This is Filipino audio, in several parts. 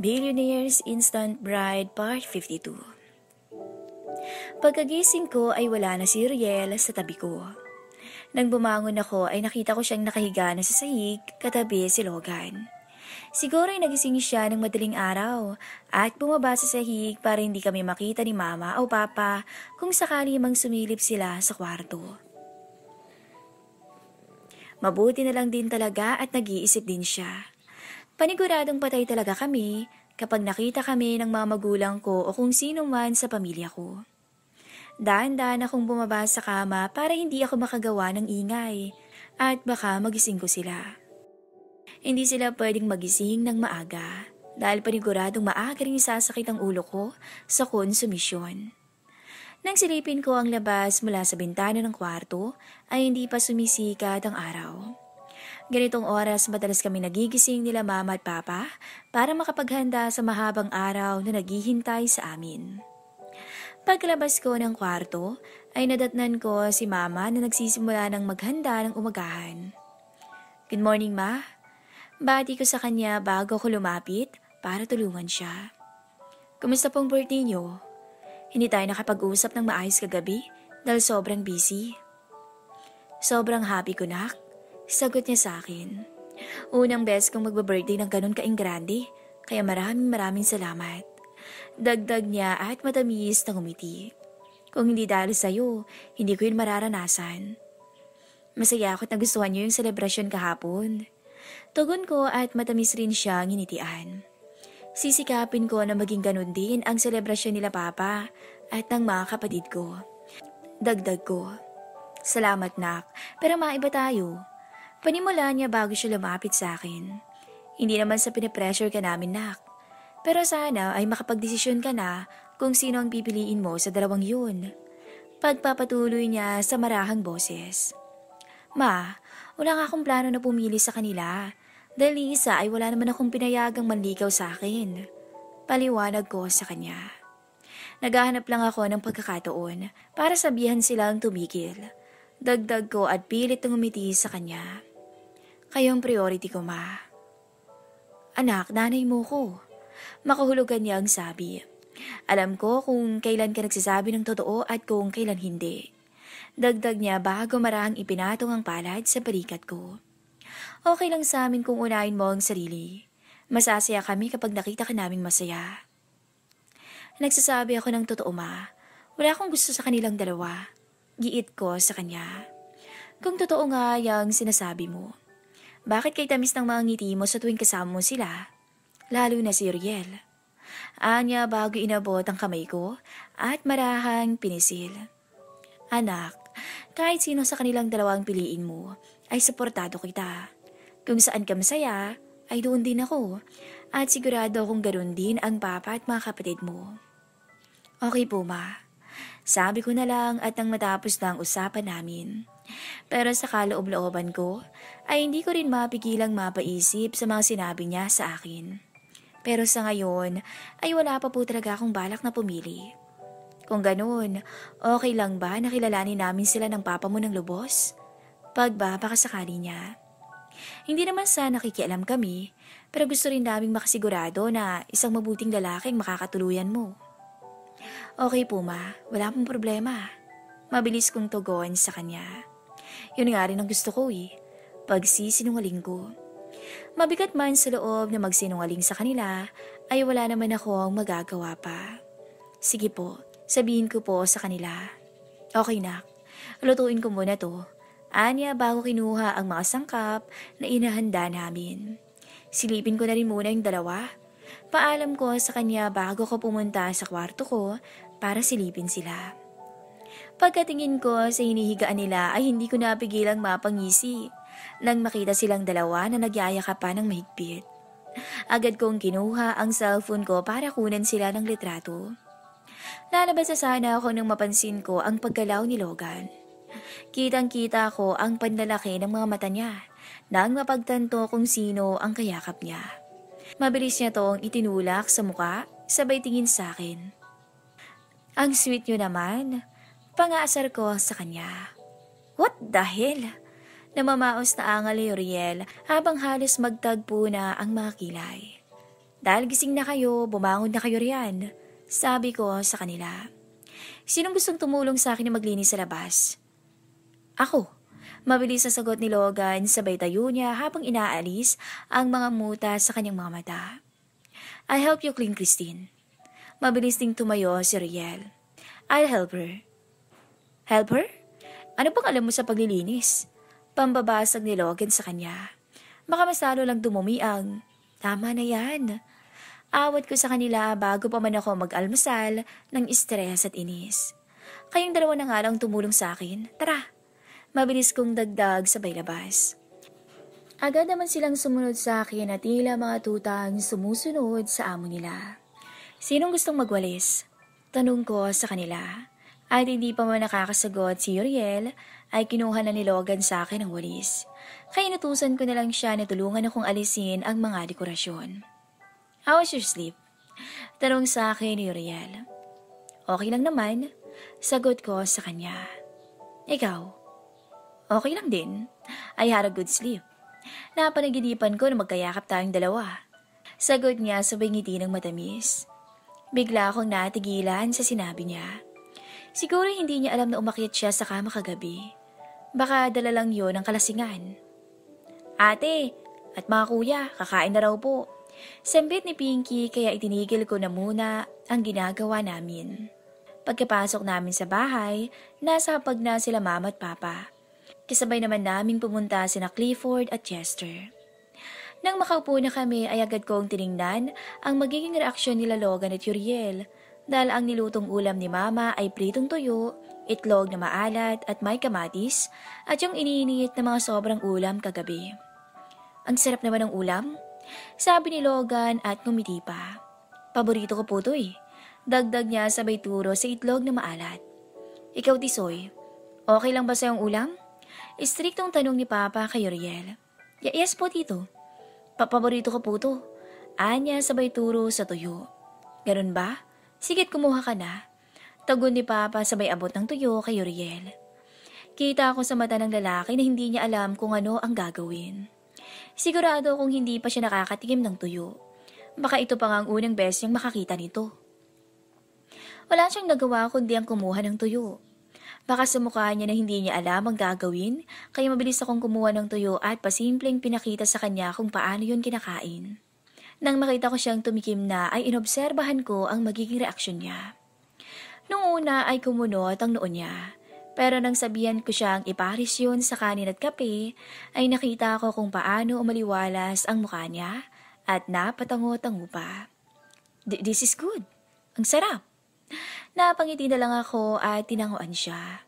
Billionaire's Instant Bride Part 52. Pagkagising ko ay wala na si Riel sa tabi ko. Nang bumangon ako ay nakita ko siyang nakahiga na sa sahig katabi si Logan. Siguro ay nagising siya ng madaling araw at bumaba sa sahig para hindi kami makita ni Mama o Papa kung sakali mang sumilip sila sa kwarto. Mabuti na lang din talaga at nag-iisip din siya. Paniguradong patay talaga kami kapag nakita kami ng mga magulang ko o kung sino man sa pamilya ko. Dahan-dahan akong bumaba sa kama para hindi ako makagawa ng ingay at baka magising ko sila. Hindi sila pwedeng magising ng maaga dahil paniguradong maaga rin sasakit ang ulo ko sa konsumisyon. Nang silipin ko ang labas mula sa bintana ng kwarto ay hindi pa sumisikat ang araw. Ganitong oras madalas kami nagigising nila Mama at Papa para makapaghanda sa mahabang araw na naghihintay sa amin. Pagkalabas ko ng kwarto ay nadatnan ko si Mama na nagsisimula ng maghanda ng umagahan. "Good morning, Ma." Bati ko sa kanya bago ko lumapit para tulungan siya. "Kumusta pong birthday niyo? Hindi tayo nakapag-usap ng maayos kagabi dahil sobrang busy." "Sobrang happy ko, Nak," sagot niya sa akin. "Unang beses kong magba-birthday ng ganun kaing grande, kaya maraming salamat." Dagdag niya at matamis na ngumiti. "Kung hindi dahil sa'yo, hindi ko yun mararanasan." "Masaya ako't nagustuhan niyo yung selebrasyon kahapon." Tugon ko at matamis rin siya nginitian. Sisikapin ko na maging ganun din ang selebrasyon nila Papa at ng mga kapatid ko. Dagdag ko, "Salamat, Nak, pero maiba tayo." Panimula niya bago siya lumapit sa akin. "Hindi naman sa pinipressure ka namin, Nak. Pero sana ay makapagdesisyon ka na kung sino ang pipiliin mo sa dalawang yun." Pagpapatuloy niya sa marahang boses. "Ma, wala nga akong plano na pumili sa kanila. Dahil isa ay wala naman akong pinayagang manligaw sa akin." Paliwanag ko sa kanya. Naghahanap lang ako ng pagkakataon para sabihan silang tumigil. Dagdag ko at pilit na ngumiti sa kanya. "Kayo ang priority ko, Ma." "Anak, nanay mo ko." Makahulugan niya ang sabi. "Alam ko kung kailan ka nagsasabi ng totoo at kung kailan hindi." Dagdag niya bago marahang ipinatong ang palad sa balikat ko. "Okay lang sa amin kung unahin mo ang sarili. Masasaya kami kapag nakita ka naming masaya." Nagsasabi ako ng totoo, Ma. Wala akong gusto sa kanilang dalawa. Giit ko sa kanya. "Kung totoo nga yung sinasabi mo, bakit kay tamis ng mga ngiti mo sa tuwing kasama mo sila? Lalo na si Riel." Anya bago inabot ang kamay ko at marahang pinisil. "Anak, kahit sino sa kanilang dalawang piliin mo, ay suportado kita. Kung saan ka masaya, ay doon din ako. At sigurado akong ganoon din ang Papa at mga kapatid mo." "Okay po, Ma." Sabi ko na lang at nang matapos na ang usapan namin. Pero sa kaloob-looban ko, ay hindi ko rin mapigilang mapaisip sa mga sinabi niya sa akin. Pero sa ngayon, ay wala pa po talaga akong balak na pumili. Kung ganoon, okay lang ba na kilalanin namin sila ng Papa mo ng lubos? Pagbabakasakali niya. Hindi naman sa nakikialam kami, pero gusto rin naming makasigurado na isang mabuting lalaking makakatuluyan mo. "Okay po, Ma, wala pong problema." Mabilis kong tugon sa kanya. Yun nga rin ang gusto ko pagsisinungaling ko. Mabigat man sa loob na magsinungaling sa kanila, ay wala naman akong magagawa pa. "Sige po, sabihin ko po sa kanila." "Okay, Nak, lutuin ko muna to." Anya bago kinuha ang mga sangkap na inahanda namin. Silipin ko na rin muna yung dalawa. Paalam ko sa kanya bago ko pumunta sa kwarto ko para silipin sila. Pagkatingin ko sa hinihigaan nila ay hindi ko napigilang mapangisi nang makita silang dalawa na nagyayakapan ng mahigpit. Agad kong kinuha ang cellphone ko para kunan sila ng litrato. Lalabas na sana ako nang mapansin ko ang paggalaw ni Logan. Kitang-kita ko ang panlalaki ng mga mata niya nang mapagtanto kung sino ang kayakap niya. Mabilis niya tong itinulak sa muka, sabay tingin sa akin. "Ang sweet niyo naman." Pangaasar ko sa kanya. "What the hell?" Namamaos na angal ni Riel habang halos magtagpo na ang mga kilay. Dahil gising na kayo, bumangon na kayo riyan. Sabi ko sa kanila. Sinong gustong tumulong sa akin na maglinis sa labas? Ako. Mabilis na sagot ni Logan, sabay tayo niya habang inaalis ang mga muta sa kanyang mga mata. I'll help you clean, Christine. Mabilis ding tumayo si Riel. I'll help her. Help her? Ano bang alam mo sa paglilinis? Pambabasag ni Logan sa kanya. Baka mas lalo lang dumumi ang, tama na yan. Awat ko sa kanila bago pa man ako mag-almusal ng stress at inis. Kayong dalawa na nga lang tumulong sa akin. Tara! Mabilis kong dagdag sabay labas. Agad naman silang sumunod sa akin at tila mga tutang sumusunod sa amo nila. Sinong gustong magwalis? Tanong ko sa kanila. At hindi pa man nakakasagot si Uriel ay kinuha na ni Logan sa akin ang walis. Kaya inutusan ko na lang siya na tulungan akong alisin ang mga dekorasyon. How was your sleep? Tanong sa akin ni Uriel. Okay lang naman. Sagot ko sa kanya. Ikaw? Okay lang din. I had a good sleep. Napanaginipan ko na magkayakap tayong dalawa. Sagot niya sabay ngiti ng matamis. Bigla akong natigilan sa sinabi niya. Siguro hindi niya alam na umakyat siya sa kama kagabi. Baka dala lang yon ng kalasingan. Ate, at mga kuya, kakain na raw po. Sambit ni Pinky kaya itinigil ko na muna ang ginagawa namin. Pagkapasok namin sa bahay, nasa hapag na sila mama at papa. Kasabay naman naming pumunta sina Clifford at Chester. Nang makaupo na kami ay agad kong tiningnan ang magiging reaksyon nila Logan at Uriel dahil ang nilutong ulam ni Mama ay pritong tuyo, itlog na maalat at may kamatis at yung iniinit na mga sobrang ulam kagabi. Ang sarap naman ng ulam, sabi ni Logan at ngumiti pa. Paborito ko po to eh. Dagdag niya sabay turo sa itlog na maalat. Ikaw Tisoy, okay lang ba sa yung ulam? Istriktong tanong ni Papa kay Uriel. Yes po tito. Paborito ko po to. Anya sabay turo sa tuyo. Ganun ba? Sige't kumuha ka na. Tagon ni Papa sabay abot ng tuyo kay Uriel. Kita ko sa mata ng lalaki na hindi niya alam kung ano ang gagawin. Sigurado kung hindi pa siya nakakatikim ng tuyo. Baka ito pa nga ang unang beses niyang makakita nito. Wala siyang nagawa kundi ang kumuha ng tuyo. Baka sa mukha niya na hindi niya alam ang gagawin, kaya mabilis akong kumuha ng tuyo at pasimpleng pinakita sa kanya kung paano yun kinakain. Nang makita ko siyang tumikim na ay inobserbahan ko ang magiging reaksyon niya. Nung una ay kumunot ang noo niya, pero nang sabihan ko siyang iparis yun sa kanin at kape, ay nakita ko kung paano umaliwalas ang mukha niya at napatango-tango pa. This is good. Ang sarap. Napangiti na lang ako at tinanguan siya.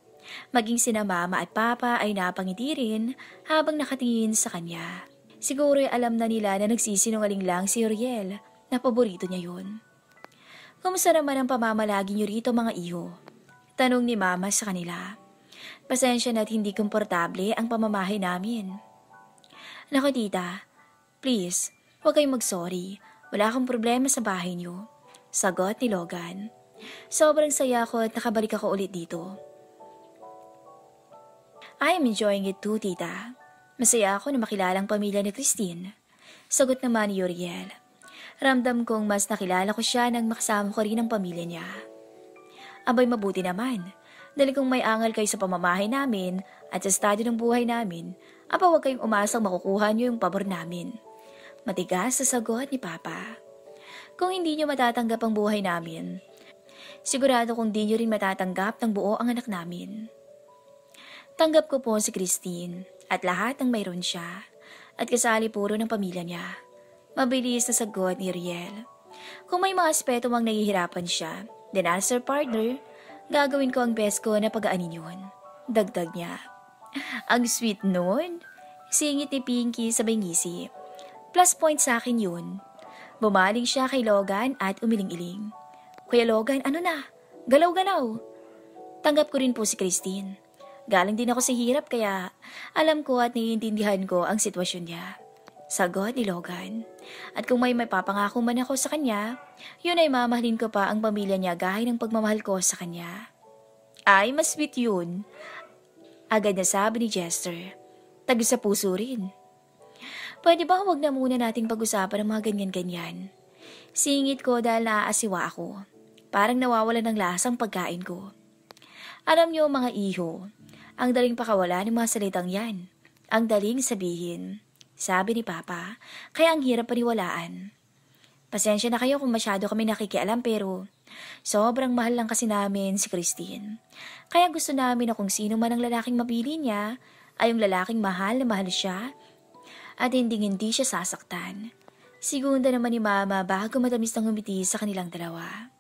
Maging sina Mama at Papa ay napangiti rin habang nakatingin sa kanya. Siguro alam na nila na nagsisinungaling lang si Uriel na paborito niya yun. Kumusta naman ang pamamalagi niyo rito mga iho? Tanong ni Mama sa kanila. Pasensya na't hindi komportable ang pamamahay namin. Naku tita, please, huwag kayong mag-sorry. Wala akong problema sa bahay niyo. Sagot ni Logan. Sobrang saya ko at nakabalik ako ulit dito. I am enjoying it too, tita. Masaya ako na makilala ang pamilya ni Christine. Sagot naman ni Uriel. Ramdam kong mas nakilala ko siya nang makasama ko rin ang pamilya niya. Abay mabuti naman. Dahil kung may angal kayo sa pamamahay namin at sa estado ng buhay namin, huwag kayong umasang makukuha niyo yung pabor namin. Matigas sa sagot ni Papa. Kung hindi niyo matatanggap ang buhay namin, sigurado kung di niyo rin matatanggap ng buo ang anak namin. Tanggap ko po si Christine at lahat ng mayroon siya at kasali puro ng pamilya niya. Mabilis na sagot ni Riel. Kung may mga aspeto mang nahihirapan siya, then as her partner, gagawin ko ang best ko na pag-aanin yun. Dagdag niya. Ang sweet nun. Singit ni Pinky sabay ngisi. Plus point sa akin yun. Bumaling siya kay Logan at umiling-iling. Kuya Logan, ano na? Galaw-galaw. Tanggap ko rin po si Christine. Galing din ako sa hirap kaya alam ko at naiintindihan ko ang sitwasyon niya. Sagot ni Logan. At kung may papangako man ako sa kanya, yun ay mamahalin ko pa ang pamilya niya gaya ng pagmamahal ko sa kanya. Ay, mas sweet yun. Agad na sabi ni Chester. Tago sa puso rin. Pwede ba huwag na muna nating pag-usapan ang mga ganyan-ganyan? Singit ko dahil naaasiwa ako. Parang nawawala ng lasang pagkain ko. Alam niyo mga iho, ang daling pakawala ng mga salitang yan. Ang daling sabihin. Sabi ni Papa, kaya ang hirap paniwalaan. Pasensya na kayo kung masyado kami nakikialam pero sobrang mahal lang kasi namin si Christine. Kaya gusto namin na kung sino man ang lalaking mapili niya ay yung lalaking mahal na mahal siya at hindi siya sasaktan. Segunda naman ni Mama bago matamis nang humiti sa kanilang dalawa.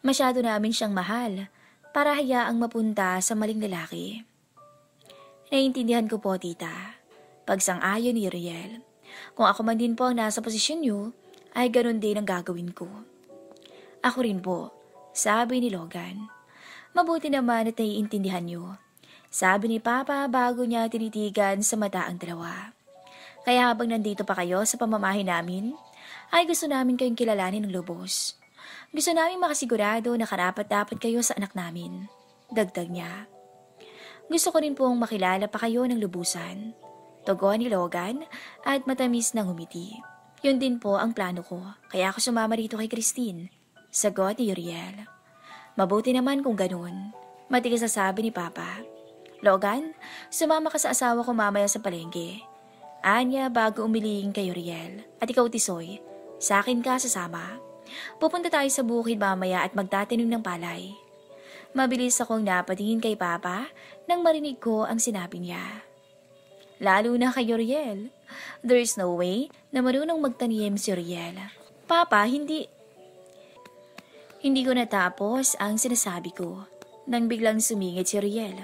Masyado namin siyang mahal para hayaang mapunta sa maling lalaki. Naiintindihan ko po, tita. Pagsang-ayon ni Riel. Kung ako man din po ang nasa posisyon niyo, ay ganun din ang gagawin ko. Ako rin po, sabi ni Logan. Mabuti naman at naiintindihan niyo. Sabi ni Papa bago niya tinitigan sa mata ang dalawa. Kaya habang nandito pa kayo sa pamamahay namin, ay gusto namin kayong kilalanin ng lubos. Gusto namin makasigurado na karapat-dapat kayo sa anak namin. Dagdag niya. Gusto ko rin pong makilala pa kayo ng lubusan. Tugon ni Logan at matamis ng humiti. Yun din po ang plano ko, kaya ako sumama rito kay Christine. Sagot ni Uriel. Mabuti naman kung ganun. Matigas na sabi ni Papa. Logan, sumama ka sa asawa ko mamaya sa palengke. Anya bago umiling kay Uriel. At ikaw, Tisoy, sa akin ka sasama. Pupunta tayo sa bukid mamaya at magtatanim ng palay. Mabilis akong napatingin kay Papa nang marinig ko ang sinabi niya. Lalo na kay Uriel. There is no way na marunong magtanim si Uriel. Papa, hindi ko natapos ang sinasabi ko nang biglang sumingit si Uriel.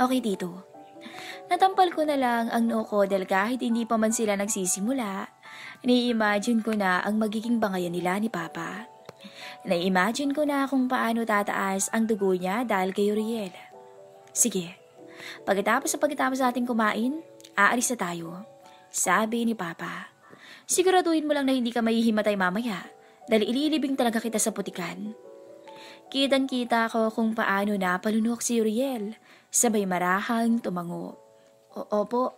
Okay, Tito. Natampal ko na lang ang noo ko dahil kahit hindi pa man sila nagsisimula, ni-imagine ko na ang magiging bangayan nila ni Papa. Na-imagine ko na kung paano tataas ang dugo niya dahil kay Uriel. Sige, pagkatapos ating kumain, aalis na tayo. Sabi ni Papa. Siguraduhin mo lang na hindi ka mahihimatay mamaya dahil ililibing talaga kita sa putikan. Kitang-kita ko kung paano napalunok si Uriel, sabay marahang tumango. Opo,